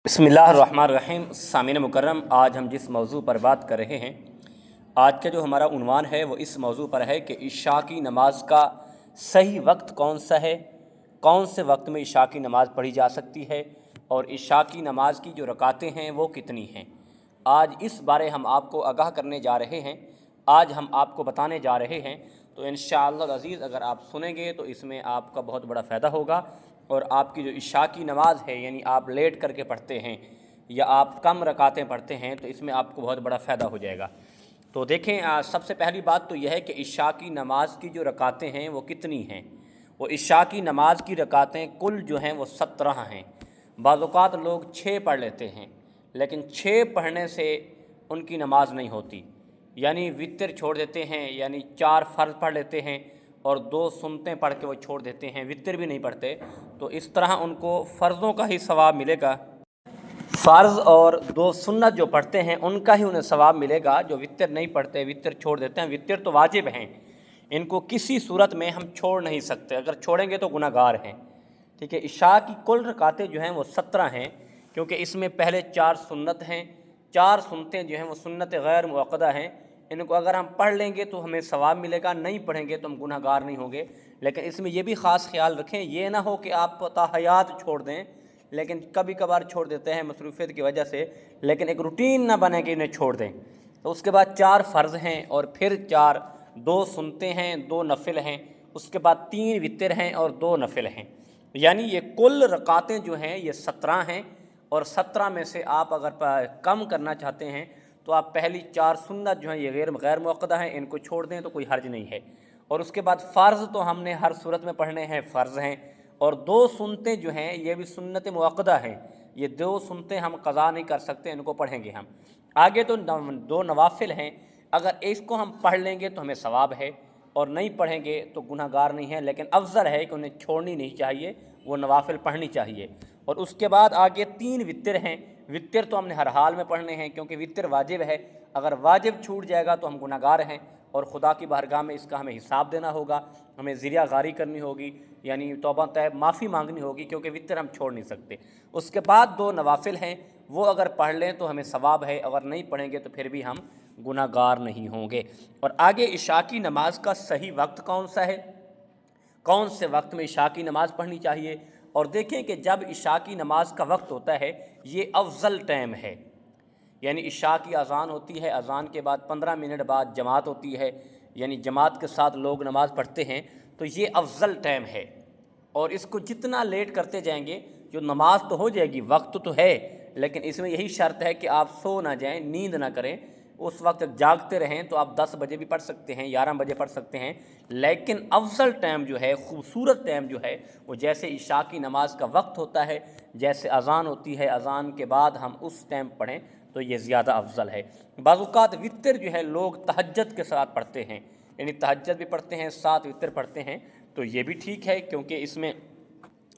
बिस्मिल्लाहिर्रहमानिर्रहीम। सामीन मुकर्रम, आज हम जिस मौजू पर बात कर रहे हैं, आज का जो हमारा उन्वान है वो इस मौजू पर है कि इशा की नमाज का सही वक्त कौन सा है, कौन से वक्त में इशा की नमाज़ पढ़ी जा सकती है और इशा की नमाज की जो रकातें हैं वो कितनी हैं। आज इस बारे हम आपको आगाह करने जा रहे हैं, आज हम आपको बताने जा रहे हैं। तो इंशाअल्लाह अज़ीज़ अगर आप सुनेंगे तो इसमें आपका बहुत बड़ा फ़ायदा होगा और आपकी जो इशा की नमाज़ है, यानी आप लेट करके पढ़ते हैं या आप कम रकातें पढ़ते हैं, तो इसमें आपको बहुत बड़ा फ़ायदा हो जाएगा। तो देखें, सबसे पहली बात तो यह है कि इशा की नमाज की जो रकातें हैं वो कितनी हैं। वो इशा की नमाज की रकातें कुल जो हैं वो 17 हैं। बाज़ औक़ात लोग 6 पढ़ लेते हैं, लेकिन 6 पढ़ने से उनकी नमाज नहीं होती, यानी वितर छोड़ देते हैं, यानी 4 फ़र्ज़ पढ़ लेते हैं और 2 सुन्नतें पढ़ के वो छोड़ देते हैं, वितर भी नहीं पढ़ते। तो इस तरह उनको फ़र्ज़ों का ही सवाब मिलेगा, फ़र्ज़ और 2 सुन्नत जो पढ़ते हैं उनका ही उन्हें सवाब मिलेगा। जो वितर नहीं पढ़ते, वितर छोड़ देते हैं, वितर तो वाजिब हैं, इनको किसी सूरत में हम छोड़ नहीं सकते, अगर छोड़ेंगे तो गुनहगार हैं। ठीक है, इशा की कुल रकातें जो हैं वो 17 हैं, क्योंकि इसमें पहले 4 सुन्नत हैं, 4 सुन्नतें जो हैं वो सुन्नत गैर मुअक्कदा हैं। इनको अगर हम पढ़ लेंगे तो हमें सवाब मिलेगा, नहीं पढ़ेंगे तो हम गुनहगार नहीं होंगे। लेकिन इसमें यह भी ख़ास ख्याल रखें, ये ना हो कि आप ताहयात छोड़ दें, लेकिन कभी कभार छोड़ देते हैं मसरूफ़ियत की वजह से, लेकिन एक रूटीन ना बने कि इन्हें छोड़ दें। तो उसके बाद 4 फ़र्ज़ हैं और फिर 2 सुन्नतें हैं, 2 नफिल हैं, उसके बाद 3 वितर हैं और 2 नफिल हैं। यानी ये कुल रकातें जो हैं ये 17 हैं और 17 में से आप अगर कम करना चाहते हैं तो आप पहली 4 सुन्नत जो हैं ये गैर मुअक्कदा हैं, इनको छोड़ दें तो कोई हर्ज नहीं है। और उसके बाद फ़र्ज़ तो हमने हर सूरत में पढ़ने हैं, फ़र्ज़ हैं, और 2 सुन्नतें जो हैं ये भी सुन्नत मुअक्कदा हैं। ये 2 सुन्नतें हम क़ज़ा नहीं कर सकते, इनको पढ़ेंगे हम। आगे तो 2 नवाफिल हैं, अगर इसको हम पढ़ लेंगे तो हमें सवाब है और नहीं पढ़ेंगे तो गुनहगार नहीं है, लेकिन अफजल है कि उन्हें छोड़नी नहीं चाहिए, वो नवाफिल पढ़नी चाहिए। और उसके बाद आगे 3 वितर हैं। वितर तो हमने हर हाल में पढ़ने हैं, क्योंकि वितर वाजिब है, अगर वाजिब छूट जाएगा तो हम गुनहगार हैं और खुदा की बारगाह में इसका हमें हिसाब देना होगा, हमें ज़िरिया गारी करनी होगी, यानी तौबा तैब माफ़ी मांगनी होगी, क्योंकि वितर हम छोड़ नहीं सकते। उसके बाद 2 नवाफिल हैं, वो अगर पढ़ लें तो हमें सवाब है, अगर नहीं पढ़ेंगे तो फिर भी हम गुनहगार नहीं होंगे। और आगे इशा की नमाज का सही वक्त कौन सा है, कौन से वक्त में इशा की नमाज़ पढ़नी चाहिए। और देखें कि जब इशा की नमाज का वक्त होता है ये अफजल टाइम है, यानी इशा की अज़ान होती है, अज़ान के बाद 15 मिनट बाद जमात होती है, यानी जमात के साथ लोग नमाज़ पढ़ते हैं, तो ये अफजल टाइम है। और इसको जितना लेट करते जाएंगे जो नमाज तो हो जाएगी, वक्त तो है, लेकिन इसमें यही शर्त है कि आप सो ना जाएं, नींद ना करें, उस वक्त जागते रहें। तो आप 10 बजे भी पढ़ सकते हैं, 11 बजे पढ़ सकते हैं, लेकिन अफजल टाइम जो है, खूबसूरत टाइम जो है, वो जैसे इशा की नमाज का वक्त होता है, जैसे अज़ान होती है, अज़ान के बाद हम उस टाइम पढ़ें तो ये ज़्यादा अफजल है। बाज़ औक़ात वितर जो है लोग तहज्जुद के साथ पढ़ते हैं, यानी तहज्जुद भी पढ़ते हैं, साथ वितर पढ़ते हैं, तो ये भी ठीक है, क्योंकि इसमें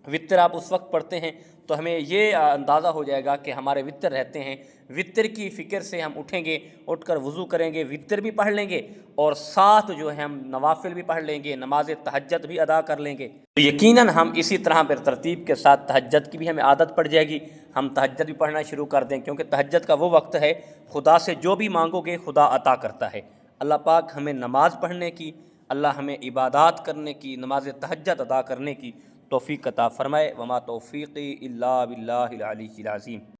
वितर आप उस वक्त पढ़ते हैं तो हमें ये अंदाज़ा हो जाएगा कि हमारे वितर रहते हैं। वितर की फ़िक्र से हम उठेंगे, उठकर वज़ू करेंगे, वितर भी पढ़ लेंगे और साथ जो है हम नवाफिल भी पढ़ लेंगे, नमाज तहज्जुद भी अदा कर लेंगे। तो यकीनन हम इसी तरह पर तरतीब के साथ तहज्जुद की भी हमें आदत पड़ जाएगी, हम तहज्जुद भी पढ़ना शुरू कर दें, क्योंकि तहज्जुद का वो वक्त है खुदा से जो भी मांगोगे खुदा अता करता है। अल्लाह पाक हमें नमाज़ पढ़ने की, अल्लाह हमें इबादत करने की, नमाज तहज्जुद अदा करने की तौफ़ीक़ अता फ़रमाए। वमा तौफ़ीक़ी इल्ला बिल्लाहिल अलीय्यिल अज़ीम।